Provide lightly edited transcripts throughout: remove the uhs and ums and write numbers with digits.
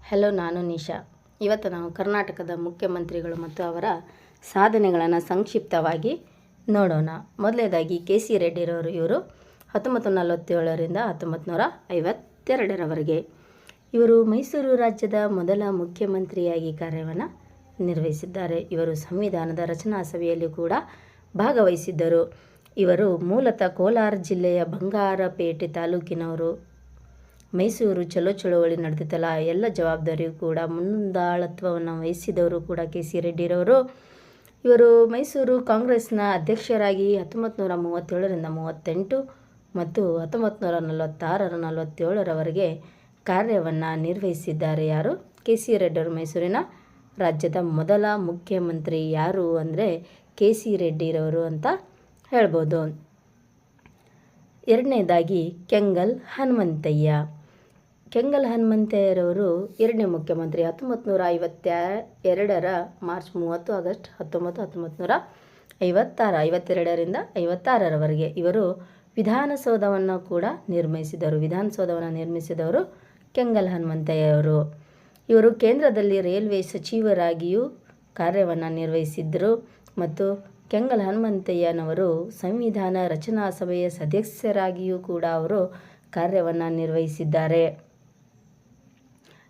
Hello, ನಾನು ನಿಶಾ. ಇವತ್ತು ನಾವು ಕರ್ನಾಟಕದ ಮುಖ್ಯಮಂತ್ರಿಗಳು ಮತ್ತು ಅವರ ಸಾಧನೆಗಳನ್ನು ಸಂಕ್ಷಿಪ್ತವಾಗಿ ನೋಡೋಣ. ಮೊದಲನೇದಾಗಿ KC ರೆಡ್ಡಿರವರು. ಇವರು 1947ರಿಂದ 1952ರವರೆಗೆ ಇವರು ಮೈಸೂರು ರಾಜ್ಯದ ಮೊದಲ ಮುಖ್ಯಮಂತ್ರಿಯಾಗಿ ಕಾರ್ಯವನ್ನು ನಿರ್ವಹಿಸಿದ್ದಾರೆ. ಇವರು ಸಂವಿಧಾನದ ರಚನಾ ಸಭೆಯಲ್ಲಿ ಕೂಡ ಭಾಗವಹಿಸಿದ್ದರು. ಇವರು ಮೂಲತಃ ಕೋಲಾರ ಜಿಲ್ಲೆಯ ಬಂಗಾರಪೇಟೆ ತಾಲೂಕಿನವರು. ಮೈಸೂರು ಚಳುವಳಿ ನಡೆದಿತ್ತಲ್ಲ, ಎಲ್ಲ ಜವಾಬ್ದಾರಿಯೂ ಕೂಡ ಮುಂದಾಳತ್ವವನ್ನು ವಹಿಸಿದವರು ಕೂಡ KC ರೆಡ್ಡಿರವರು. ಇವರು ಮೈಸೂರು ಕಾಂಗ್ರೆಸ್ನ ಅಧ್ಯಕ್ಷರಾಗಿ 1937ರಿಂದ 38 ಮತ್ತು 1946-47ರವರೆಗೆ ಕಾರ್ಯವನ್ನು ನಿರ್ವಹಿಸಿದ್ದಾರೆ. ಯಾರು? KC ರೆಡ್ಡಿಯವರು. ಮೈಸೂರಿನ ರಾಜ್ಯದ ಮೊದಲ ಮುಖ್ಯಮಂತ್ರಿ ಯಾರು ಅಂದರೆ KC ರೆಡ್ಡಿರವರು ಅಂತ ಹೇಳ್ಬೋದು. ಎರಡನೇದಾಗಿ ಕೆಂಗಲ್ ಹನುಮಂತಯ್ಯ. ಕೆಂಗಲ್ ಹನುಮಂತಯ್ಯರವರು ಎರಡನೇ ಮುಖ್ಯಮಂತ್ರಿ. 1952ರ ಮಾರ್ಚ್ 30 ಆಗಸ್ಟ್ 1952ರಿಂದ 56ರವರೆಗೆ ಇವರು ವಿಧಾನಸೌಧವನ್ನು ಕೂಡ ವಿಧಾನಸೌಧವನ್ನು ನಿರ್ಮಿಸಿದವರು ಕೆಂಗಲ್ ಹನುಮಂತಯ್ಯವರು. ಇವರು ಕೇಂದ್ರದಲ್ಲಿ ರೈಲ್ವೆ ಸಚಿವರಾಗಿಯೂ ಕಾರ್ಯವನ್ನು ನಿರ್ವಹಿಸಿದ್ದರು ಮತ್ತು ಕೆಂಗಲ್ ಹನುಮಂತಯ್ಯನವರು ಸಂವಿಧಾನ ರಚನಾ ಸಭೆಯ ಸದಸ್ಯರಾಗಿಯೂ ಕೂಡ ಅವರು ಕಾರ್ಯವನ್ನು ನಿರ್ವಹಿಸಿದ್ದಾರೆ.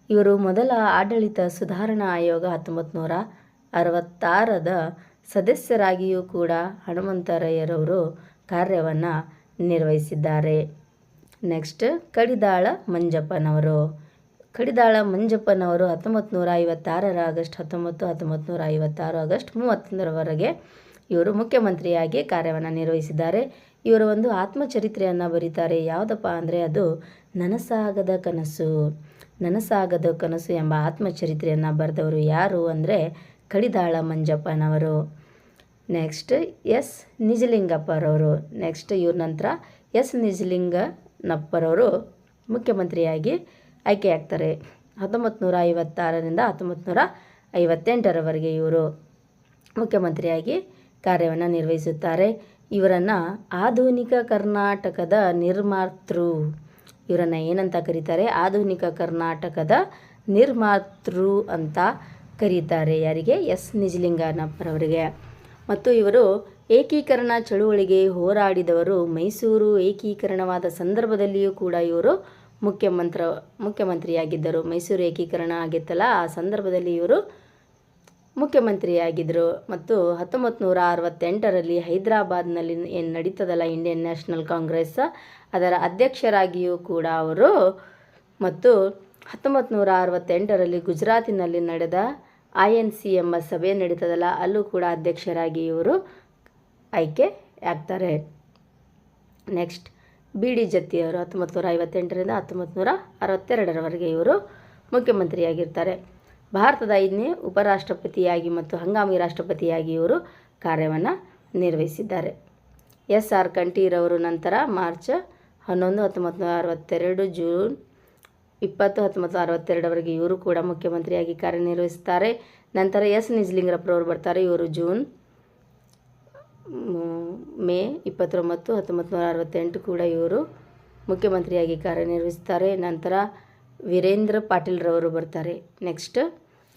ಇವರು ಮೊದಲ ಆಡಳಿತ ಸುಧಾರಣಾ ಆಯೋಗ 1966ದ ಸದಸ್ಯರಾಗಿಯೂ ಕೂಡ ಹನುಮಂತರಾಯರವರು ಕಾರ್ಯವನ್ನು ನಿರ್ವಹಿಸಿದ್ದಾರೆ. Next Kadidal ಮಂಜಪ್ಪನವರು. Kadidal ಮಂಜಪ್ಪನವರು 1956ರ August 19, 1956 August 31ರವರೆಗೆ ಇವರು ಮುಖ್ಯಮಂತ್ರಿಯಾಗಿ ಕಾರ್ಯವನ್ನು ನಿರ್ವಹಿಸಿದ್ದಾರೆ. ಇವರು ಒಂದು ಆತ್ಮಚರಿತ್ರೆಯನ್ನು ಬರೀತಾರೆ. ಯಾವುದಪ್ಪ ಅಂದರೆ ಅದು ನನಸಾಗದ ಕನಸು ಎಂಬ ಆತ್ಮಚರಿತ್ರೆಯನ್ನು ಬರೆದವರು ಯಾರು ಅಂದರೆ ಕಡಿದಾಳ ಮಂಜಪ್ಪನವರು. Next S. ನಿಜಲಿಂಗಪ್ಪರವರು. ನೆಕ್ಸ್ಟ್ ಇವ್ರ ನಂತರ S. ನಿಜಲಿಂಗನಪ್ಪರವರು ಮುಖ್ಯಮಂತ್ರಿಯಾಗಿ ಆಯ್ಕೆಯಾಗ್ತಾರೆ. 1956ರಿಂದ 1958ರವರೆಗೆ ಇವರು ಮುಖ್ಯಮಂತ್ರಿಯಾಗಿ ಕಾರ್ಯವನ್ನು ನಿರ್ವಹಿಸುತ್ತಾರೆ. ಇವರನ್ನು ಆಧುನಿಕ ಕರ್ನಾಟಕದ ನಿರ್ಮಾತೃ, ಇವರನ್ನು ಏನಂತ ಕರೀತಾರೆ? ಆಧುನಿಕ ಕರ್ನಾಟಕದ ನಿರ್ಮಾತೃ ಅಂತ ಕರೀತಾರೆ. ಯಾರಿಗೆ? S. ನಿಜಲಿಂಗನಪ್ಪರವರಿಗೆ. ಮತ್ತು ಇವರು ಏಕೀಕರಣ ಚಳುವಳಿಗೆ ಹೋರಾಡಿದವರು. ಮೈಸೂರು ಏಕೀಕರಣವಾದ ಸಂದರ್ಭದಲ್ಲಿಯೂ ಕೂಡ ಇವರು ಮುಖ್ಯಮಂತ್ರಿಯಾಗಿದ್ದರು. ಮೈಸೂರು ಏಕೀಕರಣ ಆಗಿತ್ತಲ್ಲ, ಆ ಸಂದರ್ಭದಲ್ಲಿ ಇವರು ಮುಖ್ಯಮಂತ್ರಿಯಾಗಿದ್ದರು. ಮತ್ತು 1968ರಲ್ಲಿ ಹೈದರಾಬಾದ್ನಲ್ಲಿ ಏನು ನಡೀತದಲ್ಲ ಇಂಡಿಯನ್ ನ್ಯಾಷನಲ್ ಕಾಂಗ್ರೆಸ್, ಅದರ ಅಧ್ಯಕ್ಷರಾಗಿಯೂ ಕೂಡ ಅವರು. ಮತ್ತು 1968ರಲ್ಲಿ ಗುಜರಾತಿನಲ್ಲಿ ನಡೆದ INC ಎಂಬ ಸಭೆ ನಡೀತದಲ್ಲ, ಅಲ್ಲೂ ಕೂಡ ಅಧ್ಯಕ್ಷರಾಗಿ ಇವರು ಆಯ್ಕೆ ಆಗ್ತಾರೆ. Next BD ಜತ್ತಿಯವರು. 1958ರಿಂದ 1962ರವರೆಗೆ ಇವರು ಮುಖ್ಯಮಂತ್ರಿಯಾಗಿರ್ತಾರೆ. ಭಾರತದ 5ನೇ ಉಪರಾಷ್ಟ್ರಪತಿಯಾಗಿ ಮತ್ತು ಹಂಗಾಮಿ ರಾಷ್ಟ್ರಪತಿಯಾಗಿ ಇವರು ಕಾರ್ಯವನ್ನು ನಿರ್ವಹಿಸಿದ್ದಾರೆ. SR ಕಂಠೀರವರು. ನಂತರ ಮಾರ್ಚ್ 11, 1962, ಜೂನ್ 20, 1962ರವರೆಗೆ ಇವರು ಕೂಡ ಮುಖ್ಯಮಂತ್ರಿಯಾಗಿ ಕಾರ್ಯನಿರ್ವಹಿಸುತ್ತಾರೆ. ನಂತರ S. ನಿಜಲಿಂಗಪ್ಪರವರು ಬರ್ತಾರೆ. ಇವರು ಮೇ 29, 1968 ಕೂಡ ಇವರು ಮುಖ್ಯಮಂತ್ರಿಯಾಗಿ ಕಾರ್ಯನಿರ್ವಹಿಸುತ್ತಾರೆ. ನಂತರ ವೀರೇಂದ್ರ ಪಾಟೀಲ್ರವರು ಬರ್ತಾರೆ. ನೆಕ್ಸ್ಟ್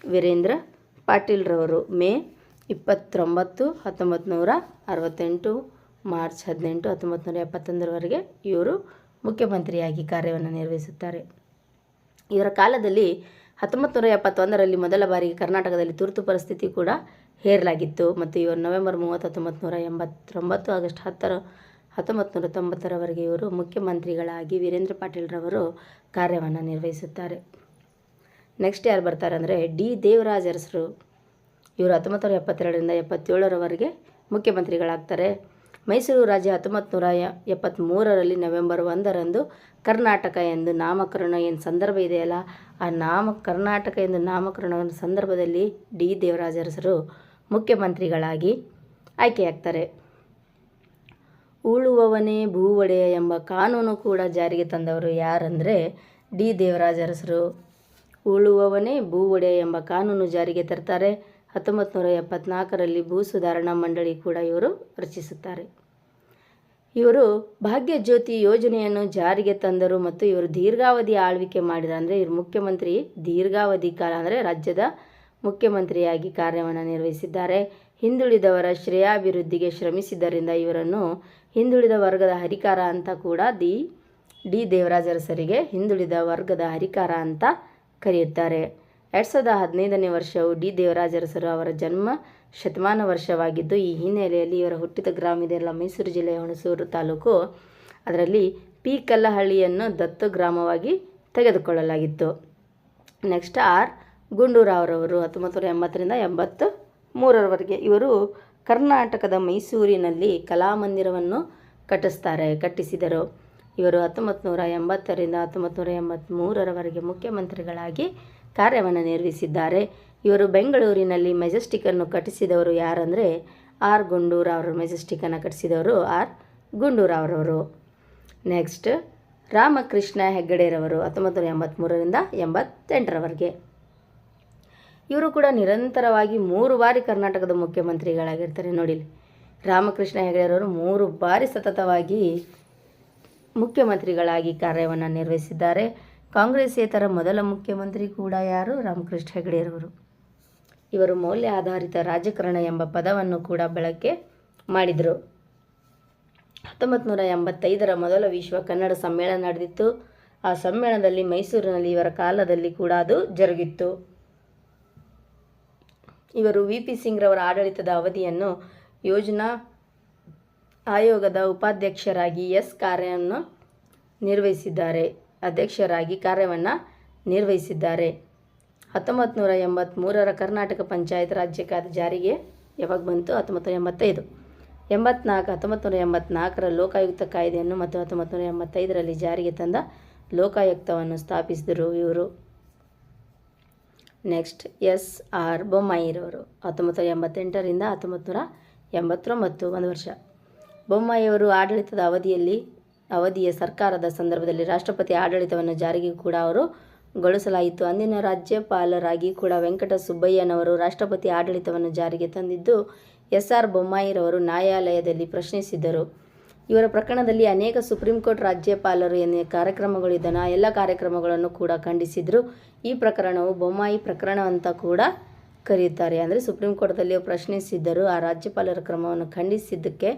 ವೀರೇಂದ್ರ ಪಾಟೀಲ್ರವರು ಮೇ 29, 1968, ಮಾರ್ಚ್ 18, 1971ರವರೆಗೆ ಇವರು ಮುಖ್ಯಮಂತ್ರಿಯಾಗಿ ಕಾರ್ಯವನ್ನು ನಿರ್ವಹಿಸುತ್ತಾರೆ. ಇವರ ಕಾಲದಲ್ಲಿ 1971ರಲ್ಲಿ ಮೊದಲ ಬಾರಿಗೆ ಕರ್ನಾಟಕದಲ್ಲಿ ತುರ್ತು ಪರಿಸ್ಥಿತಿ ಕೂಡ ಹೇರಲಾಗಿತ್ತು. ಮತ್ತು ಇವರು ನವೆಂಬರ್ 30, 1989, ಆಗಸ್ಟ್ 10, 1990ರವರೆಗೆ ಇವರು ಮುಖ್ಯಮಂತ್ರಿಗಳಾಗಿ ವೀರೇಂದ್ರ ಪಾಟೀಲ್ರವರು ಕಾರ್ಯವನ್ನು ನಿರ್ವಹಿಸುತ್ತಾರೆ. ನೆಕ್ಸ್ಟ್ ಯಾರು ಬರ್ತಾರೆ ಅಂದರೆ D. ದೇವರಾಜ ಅರಸರು. ಇವರು 1972ರಿಂದ 77ರವರೆಗೆ ಮುಖ್ಯಮಂತ್ರಿಗಳಾಗ್ತಾರೆ. ಮೈಸೂರು ರಾಜ್ಯ 1973ರಲ್ಲಿ ನವೆಂಬರ್ 1ರಂದು ಕರ್ನಾಟಕ ಎಂದು ನಾಮಕರಣ ಏನು ಸಂದರ್ಭ ಇದೆಯಲ್ಲ, ಆ ಕರ್ನಾಟಕ ಎಂದು ನಾಮಕರಣದ ಸಂದರ್ಭದಲ್ಲಿ D. ದೇವರಾಜ ಅರಸರು ಮುಖ್ಯಮಂತ್ರಿಗಳಾಗಿ ಆಯ್ಕೆಯಾಗ್ತಾರೆ. ಉಳುವವನೇ ಭೂ ಒಡೆಯ ಎಂಬ ಕಾನೂನು ಕೂಡ ಜಾರಿಗೆ ತಂದವರು ಯಾರಂದರೆ D. ದೇವರಾಜ ಅರಸರು. ಉಳುವವನೇ ಭೂ ಒಡೆಯ ಎಂಬ ಕಾನೂನು ಜಾರಿಗೆ ತರ್ತಾರೆ. 1974ರಲ್ಲಿ ಭೂ ಸುಧಾರಣಾ ಮಂಡಳಿ ಕೂಡ ಇವರು ರಚಿಸುತ್ತಾರೆ. ಇವರು ಭಾಗ್ಯ ಜ್ಯೋತಿ ಯೋಜನೆಯನ್ನು ಜಾರಿಗೆ ತಂದರು ಮತ್ತು ಇವರು ದೀರ್ಘಾವಧಿ ಆಳ್ವಿಕೆ ಮಾಡಿದರು. ಅಂದರೆ ಇವರು ಮುಖ್ಯಮಂತ್ರಿ ದೀರ್ಘಾವಧಿ ಕಾಲ ಅಂದರೆ ರಾಜ್ಯದ ಮುಖ್ಯಮಂತ್ರಿಯಾಗಿ ಕಾರ್ಯವನ್ನು ನಿರ್ವಹಿಸಿದ್ದಾರೆ. ಹಿಂದುಳಿದವರ ಶ್ರೇಯಾಭಿವೃದ್ಧಿಗೆ ಶ್ರಮಿಸಿದ್ದರಿಂದ ಇವರನ್ನು ಹಿಂದುಳಿದ ವರ್ಗದ ಹರಿಕಾರ ಅಂತ ಕೂಡ ಡಿ ದೇವರಾಜ ಅರಸರಿಗೆ ಹಿಂದುಳಿದ ವರ್ಗದ ಹರಿಕಾರ ಅಂತ ಕರೆಯುತ್ತಾರೆ. 2015ನೇ ವರ್ಷವು ಡಿ ದೇವರಾಜ ಅರಸರು ಅವರ ಜನ್ಮ ಶತಮಾನ ವರ್ಷವಾಗಿದ್ದು, ಈ ಹಿನ್ನೆಲೆಯಲ್ಲಿ ಇವರ ಹುಟ್ಟಿದ ಗ್ರಾಮ ಇದೆಯಲ್ಲ ಮೈಸೂರು ಜಿಲ್ಲೆಯ ಹುಣಸೂರು ತಾಲೂಕು, ಅದರಲ್ಲಿ ಪಿ ಕಲ್ಲಹಳ್ಳಿಯನ್ನು ದತ್ತು ಗ್ರಾಮವಾಗಿ ತೆಗೆದುಕೊಳ್ಳಲಾಗಿತ್ತು. ನೆಕ್ಸ್ಟ್ ಆರ್ ಗುಂಡೂರಾವ್ರವರು 1980ರಿಂದ 83ರವರೆಗೆ ಇವರು ಕರ್ನಾಟಕದ ಮೈಸೂರಿನಲ್ಲಿ ಕಲಾಮಂದಿರವನ್ನು ಕಟ್ಟಿಸಿದರು. ಇವರು 1980ರಿಂದ 1983ರವರೆಗೆ ಮುಖ್ಯಮಂತ್ರಿಗಳಾಗಿ ಕಾರ್ಯವನ್ನು ನಿರ್ವಹಿಸಿದ್ದಾರೆ. ಇವರು ಬೆಂಗಳೂರಿನಲ್ಲಿ ಮೆಜೆಸ್ಟಿಕ್ಕನ್ನು ಕಟ್ಟಿಸಿದವರು ಯಾರಂದರೆ ಆರ್ ಗುಂಡೂರಾವ್ರವರು. ಮೆಜೆಸ್ಟಿಕ್ಕನ್ನು ಕಟ್ಟಿಸಿದವರು ಆರ್ ಗುಂಡೂರಾವ್ರವರು. ನೆಕ್ಸ್ಟ್ ರಾಮಕೃಷ್ಣ ಹೆಗಡೆರವರು 1983ರಿಂದ 88ರವರೆಗೆ. ಇವರು ಕೂಡ ನಿರಂತರವಾಗಿ 3 ಬಾರಿ ಕರ್ನಾಟಕದ ಮುಖ್ಯಮಂತ್ರಿಗಳಾಗಿರ್ತಾರೆ. ನೋಡಿ, ರಾಮಕೃಷ್ಣ ಹೆಗಡೆರವರು 3 ಬಾರಿ ಸತತವಾಗಿ ಮುಖ್ಯಮಂತ್ರಿಗಳಾಗಿ ಕಾರ್ಯವನ್ನು ನಿರ್ವಹಿಸಿದ್ದಾರೆ. ಕಾಂಗ್ರೆಸ್ಸೇತರ ಮೊದಲ ಮುಖ್ಯಮಂತ್ರಿ ಕೂಡ ಯಾರು? ರಾಮಕೃಷ್ಣ ಹೆಗಡೆರವರು. ಇವರು ಮೌಲ್ಯ ಆಧಾರಿತ ರಾಜಕಾರಣ ಎಂಬ ಪದವನ್ನು ಕೂಡ ಬಳಕೆ ಮಾಡಿದರು. 1985ರ ಮೊದಲ ವಿಶ್ವ ಕನ್ನಡ ಸಮ್ಮೇಳನ ನಡೆದಿತ್ತು. ಆ ಸಮ್ಮೇಳನದಲ್ಲಿ ಮೈಸೂರಿನಲ್ಲಿ ಇವರ ಕಾಲದಲ್ಲಿ ಕೂಡ ಅದು ಜರುಗಿತ್ತು. ಇವರು ವಿ.ಪಿ. ಸಿಂಗ್ರವರ ಆಡಳಿತದ ಅವಧಿಯನ್ನು ಯೋಜನಾ ಆಯೋಗದ ಉಪಾಧ್ಯಕ್ಷರಾಗಿ ಕಾರ್ಯವನ್ನು ನಿರ್ವಹಿಸಿದ್ದಾರೆ. 1983ರ ಕರ್ನಾಟಕ ಪಂಚಾಯತ್ ರಾಜ್ಯ ಕಾಯ್ದೆ ಜಾರಿಗೆ ಯಾವಾಗ ಬಂತು? 1985. 1984ರ ಲೋಕಾಯುಕ್ತ ಕಾಯ್ದೆಯನ್ನು ಮತ್ತು 1985ರಲ್ಲಿ ಜಾರಿಗೆ ತಂದ ಲೋಕಾಯುಕ್ತವನ್ನು ಸ್ಥಾಪಿಸಿದರು ಇವರು. ನೆಕ್ಸ್ಟ್ ಎಸ್ ಆರ್ ಬೊಮ್ಮಾಯಿರವರು 1988ರಿಂದ 1989, 1 ವರ್ಷ. ಬೊಮ್ಮಾಯಿಯವರು ಆಡಳಿತದ ಅವಧಿಯ ಸರ್ಕಾರದ ಸಂದರ್ಭದಲ್ಲಿ ರಾಷ್ಟ್ರಪತಿ ಆಡಳಿತವನ್ನು ಜಾರಿಗೆ ಕೂಡ ಅವರು ಗೊಳಿಸಲಾಯಿತು. ಅಂದಿನ ರಾಜ್ಯಪಾಲರಾಗಿ ಕೂಡ ವೆಂಕಟ ಸುಬ್ಬಯ್ಯನವರು ರಾಷ್ಟ್ರಪತಿ ಆಡಳಿತವನ್ನು ಜಾರಿಗೆ ತಂದಿದ್ದು ಎಸ್ ಆರ್ ಬೊಮ್ಮಾಯಿರವರು ನ್ಯಾಯಾಲಯದಲ್ಲಿ ಪ್ರಶ್ನಿಸಿದ್ದರು. ಇವರ ಪ್ರಕರಣದಲ್ಲಿ ಅನೇಕ ಸುಪ್ರೀಂ ಕೋರ್ಟ್ ರಾಜ್ಯಪಾಲರು ಕಾರ್ಯಕ್ರಮಗಳಿದ್ದನ ಎಲ್ಲ ಕಾರ್ಯಕ್ರಮಗಳನ್ನು ಕೂಡ ಖಂಡಿಸಿದರು. ಈ ಪ್ರಕರಣವು ಬೊಮ್ಮಾಯಿ ಪ್ರಕರಣ ಅಂತ ಕೂಡ ಕರೆಯುತ್ತಾರೆ. ಅಂದರೆ ಸುಪ್ರೀಂ ಕೋರ್ಟ್ದಲ್ಲಿ ಪ್ರಶ್ನಿಸಿದ್ದರು. ಆ ರಾಜ್ಯಪಾಲರ ಕ್ರಮವನ್ನು ಖಂಡಿಸಿದ್ದಕ್ಕೆ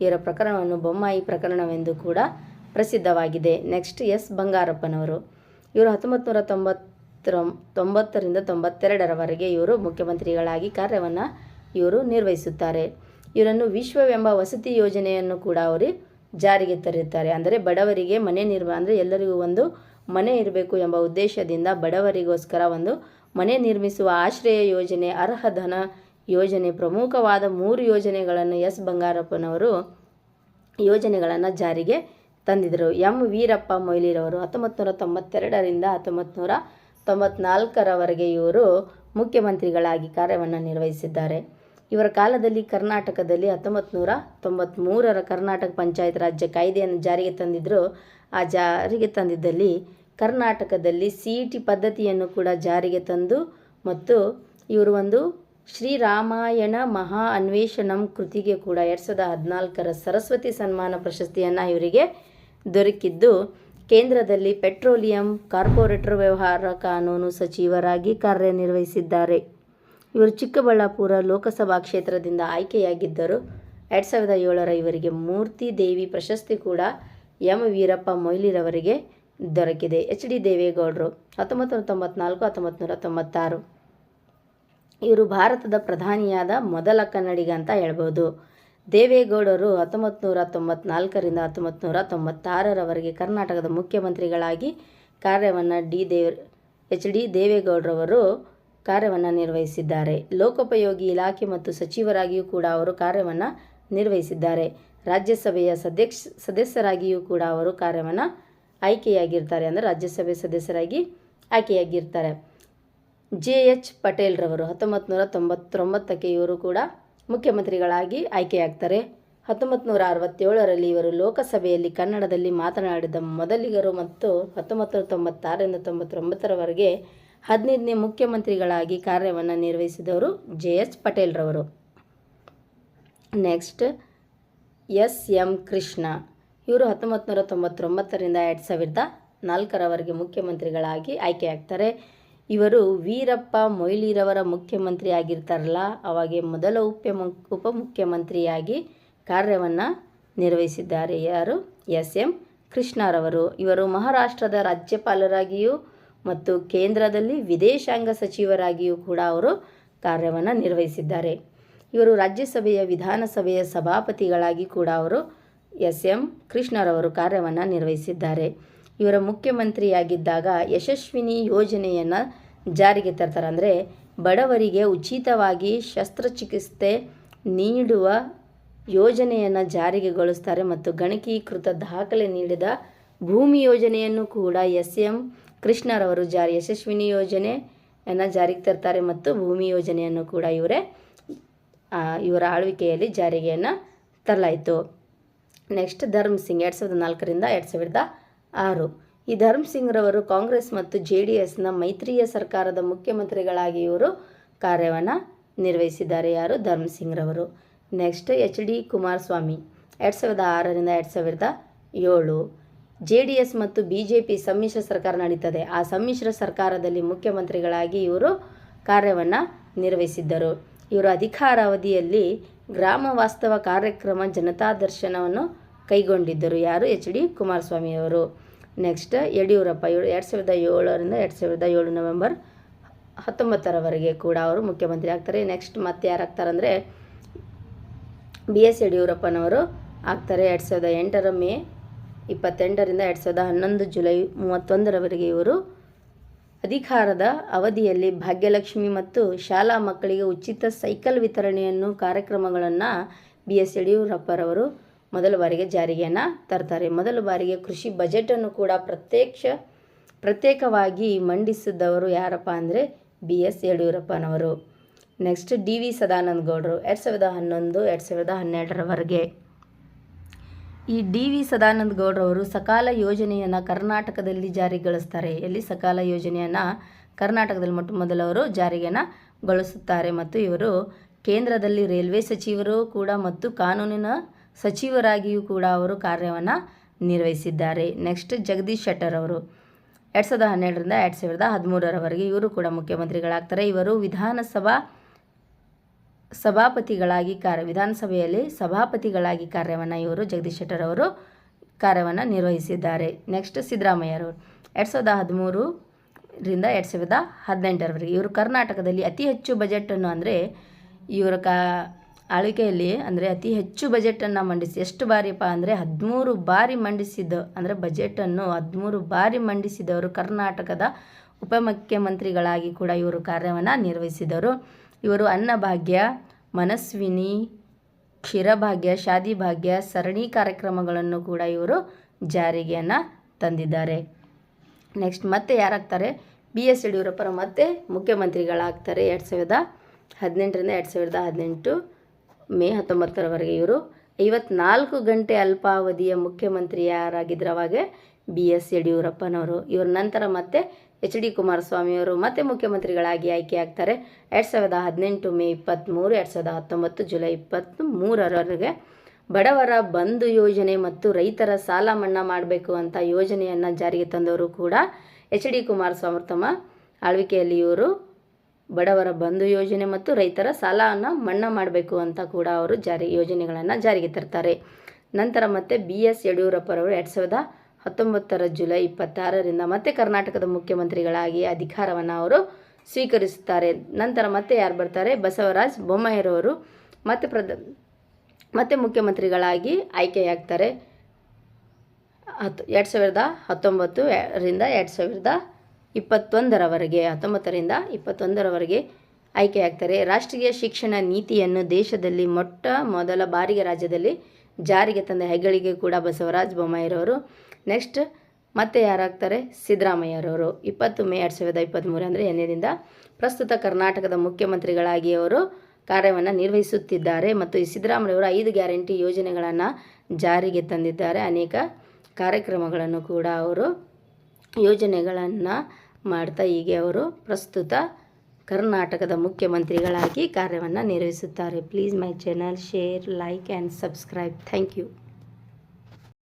ಇವರ ಪ್ರಕರಣವನ್ನು ಬೊಮ್ಮಾಯಿ ಪ್ರಕರಣವೆಂದು ಕೂಡ ಪ್ರಸಿದ್ಧವಾಗಿದೆ. ನೆಕ್ಸ್ಟ್ ಎಸ್ ಬಂಗಾರಪ್ಪನವರು. ಇವರು 1990ರಿಂದ 92ರವರೆಗೆ ಇವರು ಮುಖ್ಯಮಂತ್ರಿಗಳಾಗಿ ಕಾರ್ಯವನ್ನು ನಿರ್ವಹಿಸುತ್ತಾರೆ. ಇವರನ್ನು ವಿಶ್ವವೆಂಬ ವಸತಿ ಯೋಜನೆಯನ್ನು ಕೂಡ ಅವರು ಜಾರಿಗೆ ತರುತ್ತಾರೆ. ಅಂದರೆ ಬಡವರಿಗೆ ಮನೆ ಅಂದರೆ ಎಲ್ಲರಿಗೂ ಒಂದು ಮನೆ ಇರಬೇಕು ಎಂಬ ಉದ್ದೇಶದಿಂದ ಬಡವರಿಗೋಸ್ಕರ ಒಂದು ಮನೆ ನಿರ್ಮಿಸುವ ಆಶ್ರಯ ಯೋಜನೆ, ಅರ್ಹ ಧನ ಯೋಜನೆ ಪ್ರಮುಖವಾದ 3 ಯೋಜನೆಗಳನ್ನು ಎಸ್ ಬಂಗಾರಪ್ಪನವರು ಯೋಜನೆಗಳನ್ನು ಜಾರಿಗೆ ತಂದಿದ್ದರು. ಎಂ ವೀರಪ್ಪ ಮೊಯ್ಲಿರವರು 1992ರಿಂದ 1994ರವರೆಗೆ ಇವರು ಮುಖ್ಯಮಂತ್ರಿಗಳಾಗಿ ಕಾರ್ಯವನ್ನು ನಿರ್ವಹಿಸಿದ್ದಾರೆ. ಇವರ ಕಾಲದಲ್ಲಿ ಕರ್ನಾಟಕದಲ್ಲಿ 1993ರ ಕರ್ನಾಟಕ ಪಂಚಾಯತ್ ರಾಜ್ಯ ಕಾಯ್ದೆಯನ್ನು ಜಾರಿಗೆ ತಂದಿದ್ದರು. ಆ ಜಾರಿಗೆ ತಂದಿದ್ದಲ್ಲಿ ಕರ್ನಾಟಕದಲ್ಲಿ CET ಪದ್ಧತಿಯನ್ನು ಕೂಡ ಜಾರಿಗೆ ತಂದು ಮತ್ತು ಇವರು ಒಂದು ಶ್ರೀರಾಮಾಯಣ ಮಹಾ ಅನ್ವೇಷಣಂ ಕೃತಿಗೆ ಕೂಡ 2014ರ ಸರಸ್ವತಿ ಸನ್ಮಾನ ಪ್ರಶಸ್ತಿಯನ್ನು ಇವರಿಗೆ ದೊರಕಿದ್ದು, ಕೇಂದ್ರದಲ್ಲಿ ಪೆಟ್ರೋಲಿಯಂ ಕಾರ್ಪೊರೇಟರ್ ವ್ಯವಹಾರ ಕಾನೂನು ಸಚಿವರಾಗಿ ಕಾರ್ಯನಿರ್ವಹಿಸಿದ್ದಾರೆ. ಇವರು ಚಿಕ್ಕಬಳ್ಳಾಪುರ ಲೋಕಸಭಾ ಕ್ಷೇತ್ರದಿಂದ ಆಯ್ಕೆಯಾಗಿದ್ದರು. 2007ರ ಇವರಿಗೆ ಮೂರ್ತಿ ದೇವಿ ಪ್ರಶಸ್ತಿ ಕೂಡ ಎಂ ವೀರಪ್ಪ ಮೊಯ್ಲಿರವರಿಗೆ ದೊರಕಿದೆ. ಎಚ್ ಡಿ ದೇವೇಗೌಡರು 1994-1996 ಇವರು ಭಾರತದ ಪ್ರಧಾನಿಯಾದ ಮೊದಲ ಕನ್ನಡಿಗ ಅಂತ ಹೇಳ್ಬೋದು. ದೇವೇಗೌಡರು 1994ರಿಂದ 1996ರವರೆಗೆ ಕರ್ನಾಟಕದ ಮುಖ್ಯಮಂತ್ರಿಗಳಾಗಿ ಕಾರ್ಯವನ್ನು ಎಚ್ ಡಿ ದೇವೇಗೌಡರವರು ಕಾರ್ಯವನ್ನು ನಿರ್ವಹಿಸಿದ್ದಾರೆ. ಲೋಕೋಪಯೋಗಿ ಇಲಾಖೆ ಮತ್ತು ಸಚಿವರಾಗಿಯೂ ಕೂಡ ಅವರು ಕಾರ್ಯವನ್ನು ನಿರ್ವಹಿಸಿದ್ದಾರೆ. ರಾಜ್ಯಸಭೆಯ ಸದಸ್ಯರಾಗಿಯೂ ಕೂಡ ಅವರು ಕಾರ್ಯವನ್ನು ಆಯ್ಕೆಯಾಗಿರ್ತಾರೆ. ಅಂದರೆ ರಾಜ್ಯಸಭೆ ಸದಸ್ಯರಾಗಿ ಆಯ್ಕೆಯಾಗಿರ್ತಾರೆ. JH ಪಟೇಲ್ರವರು 1999ಕ್ಕೆ ಇವರು ಕೂಡ ಮುಖ್ಯಮಂತ್ರಿಗಳಾಗಿ ಆಯ್ಕೆಯಾಗ್ತಾರೆ. 1967ರಲ್ಲಿ ಇವರು ಲೋಕಸಭೆಯಲ್ಲಿ ಕನ್ನಡದಲ್ಲಿ ಮಾತನಾಡಿದ ಮೊದಲಿಗರು ಮತ್ತು 1996ರಿಂದ 1999ರವರೆಗೆ 15ನೇ ಮುಖ್ಯಮಂತ್ರಿಗಳಾಗಿ ಕಾರ್ಯವನ್ನು ನಿರ್ವಹಿಸಿದವರು JH ಪಟೇಲ್ರವರು. Next S M. ಕೃಷ್ಣ. ಇವರು 1999ರಿಂದ 2004ರವರೆಗೆ ಮುಖ್ಯಮಂತ್ರಿಗಳಾಗಿ ಆಯ್ಕೆಯಾಗ್ತಾರೆ. ಇವರು ವೀರಪ್ಪ ಮೊಯ್ಲಿರವರ ಮುಖ್ಯಮಂತ್ರಿ ಆಗಿರ್ತಾರಲ್ಲ, ಅವಾಗೆ ಮೊದಲ ಉಪಮುಖ್ಯಮಂತ್ರಿಯಾಗಿ ಕಾರ್ಯವನ್ನು ನಿರ್ವಹಿಸಿದ್ದಾರೆ. ಯಾರು? ಎಸ್.ಎಂ. ಕೃಷ್ಣರವರು. ಇವರು ಮಹಾರಾಷ್ಟ್ರದ ರಾಜ್ಯಪಾಲರಾಗಿಯೂ ಮತ್ತು ಕೇಂದ್ರದಲ್ಲಿ ವಿದೇಶಾಂಗ ಸಚಿವರಾಗಿಯೂ ಕೂಡ ಅವರು ಕಾರ್ಯವನ್ನು ನಿರ್ವಹಿಸಿದ್ದಾರೆ. ಇವರು ರಾಜ್ಯಸಭೆಯ ವಿಧಾನಸಭೆಯ ಸಭಾಪತಿಗಳಾಗಿ ಕೂಡ ಅವರು ಎಸ್.ಎಂ. ಕೃಷ್ಣರವರು ಕಾರ್ಯವನ್ನು ನಿರ್ವಹಿಸಿದ್ದಾರೆ. ಇವರ ಮುಖ್ಯಮಂತ್ರಿಯಾಗಿದ್ದಾಗ ಯಶಸ್ವಿನಿ ಯೋಜನೆಯನ್ನು ಜಾರಿಗೆ ತರ್ತಾರೆ. ಅಂದರೆ ಬಡವರಿಗೆ ಉಚಿತವಾಗಿ ಶಸ್ತ್ರಚಿಕಿತ್ಸೆ ನೀಡುವ ಯೋಜನೆಯನ್ನು ಜಾರಿಗೆಗೊಳಿಸ್ತಾರೆ ಮತ್ತು ಗಣಕೀಕೃತ ದಾಖಲೆ ನೀಡಿದ ಭೂಮಿ ಯೋಜನೆಯನ್ನು ಕೂಡ ಎಸ್.ಎಂ. ಕೃಷ್ಣರವರು ಯಶಸ್ವಿನಿ ಯೋಜನೆಯನ್ನು ಜಾರಿಗೆ ತರ್ತಾರೆ ಮತ್ತು ಭೂಮಿ ಯೋಜನೆಯನ್ನು ಕೂಡ ಇವರ ಆಳ್ವಿಕೆಯಲ್ಲಿ ಜಾರಿಗೆಯನ್ನು ತರಲಾಯಿತು. ನೆಕ್ಸ್ಟ್ ಧರ್ಮ್ ಸಿಂಗ್ 2004ರಿಂದ 2006. ಈ ಧರ್ಮ್ ಸಿಂಗ್ರವರು ಕಾಂಗ್ರೆಸ್ ಮತ್ತು JDSನ ಮೈತ್ರಿಯ ಸರ್ಕಾರದ ಮುಖ್ಯಮಂತ್ರಿಗಳಾಗಿ ಇವರು ಕಾರ್ಯವನ್ನು ನಿರ್ವಹಿಸಿದ್ದಾರೆ. ಯಾರು? ಧರ್ಮ್ ಸಿಂಗ್ರವರು. Next H.D. ಕುಮಾರಸ್ವಾಮಿ 2006ರಿಂದ 2007. JDS ಮತ್ತು BJP ಸಮ್ಮಿಶ್ರ ಸರ್ಕಾರ ನಡೀತದೆ. ಆ ಸಮ್ಮಿಶ್ರ ಸರ್ಕಾರದಲ್ಲಿ ಮುಖ್ಯಮಂತ್ರಿಗಳಾಗಿ ಇವರು ಕಾರ್ಯವನ್ನು ನಿರ್ವಹಿಸಿದ್ದರು. ಇವರು ಅಧಿಕಾರಾವಧಿಯಲ್ಲಿ ಗ್ರಾಮ ವಾಸ್ತವ ಕಾರ್ಯಕ್ರಮ ಜನತಾ ದರ್ಶನವನ್ನು ಕೈಗೊಂಡಿದ್ದರು. ಯಾರು? H.D. ಕುಮಾರಸ್ವಾಮಿಯವರು. ನೆಕ್ಸ್ಟ್ ಯಡಿಯೂರಪ್ಪ 2007ರಿಂದ 2007 ನವೆಂಬರ್ 19ರವರೆಗೆ ಕೂಡ ಅವರು ಮುಖ್ಯಮಂತ್ರಿ ಆಗ್ತಾರೆ. ನೆಕ್ಸ್ಟ್ ಮತ್ತೆ ಯಾರಾಗ್ತಾರೆ ಅಂದರೆ B.S. ಯಡಿಯೂರಪ್ಪನವರು ಆಗ್ತಾರೆ. 2008 ಮೇ 28ರಿಂದ 2011 ಜುಲೈ 31ರವರೆಗೆ ಇವರು ಅಧಿಕಾರದ ಅವಧಿಯಲ್ಲಿ ಭಾಗ್ಯಲಕ್ಷ್ಮಿ ಮತ್ತು ಶಾಲಾ ಮಕ್ಕಳಿಗೆ ಉಚಿತ ಸೈಕಲ್ ವಿತರಣೆಯನ್ನು ಕಾರ್ಯಕ್ರಮಗಳನ್ನು B.S. ಯಡಿಯೂರಪ್ಪರವರು ಮೊದಲ ಬಾರಿಗೆ ಜಾರಿಗೆಯನ್ನು ತರ್ತಾರೆ. ಮೊದಲ ಬಾರಿಗೆ ಕೃಷಿ ಬಜೆಟನ್ನು ಕೂಡ ಪ್ರತ್ಯೇಕವಾಗಿ ಮಂಡಿಸಿದವರು ಯಾರಪ್ಪ ಅಂದರೆ B.S. ಯಡಿಯೂರಪ್ಪನವರು. Next D.V. ಸದಾನಂದ ಗೌಡರು 2011 2012ರವರೆಗೆ. ಈ D.V. ಸದಾನಂದ ಗೌಡರವರು ಸಕಾಲ ಯೋಜನೆಯನ್ನು ಕರ್ನಾಟಕದಲ್ಲಿ ಜಾರಿಗೊಳಿಸ್ತಾರೆ. ಎಲ್ಲಿ? ಸಕಾಲ ಯೋಜನೆಯನ್ನು ಕರ್ನಾಟಕದಲ್ಲಿ ಮೊಟ್ಟ ಮೊದಲವರು ಜಾರಿಗೆಯನ್ನು ಗೊಳಿಸುತ್ತಾರೆ. ಮತ್ತು ಇವರು ಕೇಂದ್ರದಲ್ಲಿ ರೈಲ್ವೆ ಸಚಿವರು ಕೂಡ ಮತ್ತು ಕಾನೂನಿನ ಸಚಿವರಾಗಿಯೂ ಕೂಡ ಅವರು ಕಾರ್ಯವನ್ನು ನಿರ್ವಹಿಸಿದ್ದಾರೆ. ನೆಕ್ಸ್ಟ್ ಜಗದೀಶ್ ಶೆಟ್ಟರ್ ಅವರು 2012ರಿಂದ 2013ರವರೆಗೆ ಇವರು ಕೂಡ ಮುಖ್ಯಮಂತ್ರಿಗಳಾಗ್ತಾರೆ. ಇವರು ವಿಧಾನಸಭೆಯಲ್ಲಿ ಸಭಾಪತಿಗಳಾಗಿ ಕಾರ್ಯವನ್ನು ಜಗದೀಶ್ ಶೆಟ್ಟರ್ ಅವರು ಕಾರ್ಯವನ್ನು ನಿರ್ವಹಿಸಿದ್ದಾರೆ. ನೆಕ್ಸ್ಟ್ ಸಿದ್ದರಾಮಯ್ಯರವರು 2013ರಿಂದ 2018ರವರೆಗೆ. ಇವರು ಕರ್ನಾಟಕದಲ್ಲಿ ಅತಿ ಹೆಚ್ಚು ಬಜೆಟನ್ನು ಅಂದರೆ ಇವರ ಆಳ್ವಿಕೆಯಲ್ಲಿ ಅಂದರೆ ಅತಿ ಹೆಚ್ಚು ಬಜೆಟನ್ನು ಮಂಡಿಸಿ ಎಷ್ಟು ಬಾರಿಯಪ್ಪ ಅಂದರೆ 13 ಬಾರಿ ಮಂಡಿಸಿದ್ದು. ಅಂದರೆ ಬಜೆಟನ್ನು 13 ಬಾರಿ ಮಂಡಿಸಿದವರು ಕರ್ನಾಟಕದ ಉಪಮುಖ್ಯಮಂತ್ರಿಗಳಾಗಿ ಕೂಡ ಇವರು ಕಾರ್ಯವನ್ನು ನಿರ್ವಹಿಸಿದರು. ಇವರು ಅನ್ನಭಾಗ್ಯ, ಮನಸ್ವಿನಿ, ಕ್ಷೀರಭಾಗ್ಯ, ಶಾದಿ ಭಾಗ್ಯ ಸರಣಿ ಕಾರ್ಯಕ್ರಮಗಳನ್ನು ಕೂಡ ಇವರು ಜಾರಿಗೆಯನ್ನು ತಂದಿದ್ದಾರೆ. ನೆಕ್ಸ್ಟ್ ಮತ್ತೆ ಯಾರಾಗ್ತಾರೆ? B.S. ಯಡಿಯೂರಪ್ಪರ ಮತ್ತೆ ಮುಖ್ಯಮಂತ್ರಿಗಳಾಗ್ತಾರೆ 2018ರಿಂದ 2018 ಮೇ 19ರವರೆಗೆ. ಇವರು 54 ಗಂಟೆ ಅಲ್ಪಾವಧಿಯ ಮುಖ್ಯಮಂತ್ರಿ ಯಾರಾಗಿದ್ದರು ಅವಾಗ? B.S. ಯಡಿಯೂರಪ್ಪನವರು. ಇವರ ನಂತರ ಮತ್ತೆ H.D. ಕುಮಾರಸ್ವಾಮಿಯವರು ಮತ್ತೆ ಮುಖ್ಯಮಂತ್ರಿಗಳಾಗಿ ಆಯ್ಕೆಯಾಗ್ತಾರೆ 2018 ಮೇ 23, 2019 ಜುಲೈ 23ರವರೆಗೆ. ಬಡವರ ಬಂಧು ಯೋಜನೆ ಮತ್ತು ರೈತರ ಸಾಲ ಮನ್ನಾ ಮಾಡಬೇಕು ಅಂತ ಯೋಜನೆಯನ್ನು ಜಾರಿಗೆ ತಂದವರು ಕೂಡ H.D. ಕುಮಾರಸ್ವಾಮಿ. ತಮ್ಮ ಆಳ್ವಿಕೆಯಲ್ಲಿ ಇವರು ಬಡವರ ಬಂಧು ಯೋಜನೆ ಮತ್ತು ರೈತರ ಸಾಲವನ್ನು ಮನ್ನಾ ಮಾಡಬೇಕು ಅಂತ ಕೂಡ ಅವರು ಯೋಜನೆಗಳನ್ನು ಜಾರಿಗೆ ತರ್ತಾರೆ. ನಂತರ ಮತ್ತೆ B.S. ಯಡಿಯೂರಪ್ಪರವರು 2019 ಜುಲೈ 26ರಿಂದ ಮತ್ತೆ ಕರ್ನಾಟಕದ ಮುಖ್ಯಮಂತ್ರಿಗಳಾಗಿ ಅಧಿಕಾರವನ್ನು ಅವರು ಸ್ವೀಕರಿಸುತ್ತಾರೆ. ನಂತರ ಮತ್ತೆ ಯಾರು ಬರ್ತಾರೆ? ಬಸವರಾಜ ಬೊಮ್ಮಾಯಿರವರು ಮತ್ತೆ ಮುಖ್ಯಮಂತ್ರಿಗಳಾಗಿ ಆಯ್ಕೆಯಾಗ್ತಾರೆ 2019ರಿಂದ 2021ರವರೆಗೆ. 19ರಿಂದ 21ರವರೆಗೆ ಆಯ್ಕೆಯಾಗ್ತಾರೆ. ರಾಷ್ಟ್ರೀಯ ಶಿಕ್ಷಣ ನೀತಿಯನ್ನು ದೇಶದಲ್ಲಿ ಮೊಟ್ಟ ಮೊದಲ ಬಾರಿಗೆ ರಾಜ್ಯದಲ್ಲಿ ಜಾರಿಗೆ ತಂದ ಹೆಗ್ಗಳಿಕೆ ಕೂಡ ಬಸವರಾಜ ಬೊಮ್ಮಾಯಿರವರು. ನೆಕ್ಸ್ಟ್ ಮತ್ತೆ ಯಾರಾಗ್ತಾರೆ? ಸಿದ್ದರಾಮಯ್ಯರವರು 20 ಮೇ 2023 ಅಂದರೆ ಎನ್ನೆದಿಂದ ಪ್ರಸ್ತುತ ಕರ್ನಾಟಕದ ಮುಖ್ಯಮಂತ್ರಿಗಳಾಗಿ ಅವರು ಕಾರ್ಯವನ್ನು ನಿರ್ವಹಿಸುತ್ತಿದ್ದಾರೆ. ಮತ್ತು ಈ ಸಿದ್ದರಾಮಯ್ಯವರು 5 ಗ್ಯಾರಂಟಿ ಯೋಜನೆಗಳನ್ನು ಜಾರಿಗೆ ತಂದಿದ್ದಾರೆ. ಅನೇಕ ಕಾರ್ಯಕ್ರಮಗಳನ್ನು ಕೂಡ ಅವರು ಯೋಜನೆಗಳನ್ನು ಮಾಡ್ತಾ ಹೀಗೆ ಅವರು ಪ್ರಸ್ತುತ ಕರ್ನಾಟಕದ ಮುಖ್ಯಮಂತ್ರಿಗಳಾಗಿ ಕಾರ್ಯವನ್ನು ನಿರ್ವಹಿಸುತ್ತಾರೆ. Please my channel share, like and subscribe. Thank you.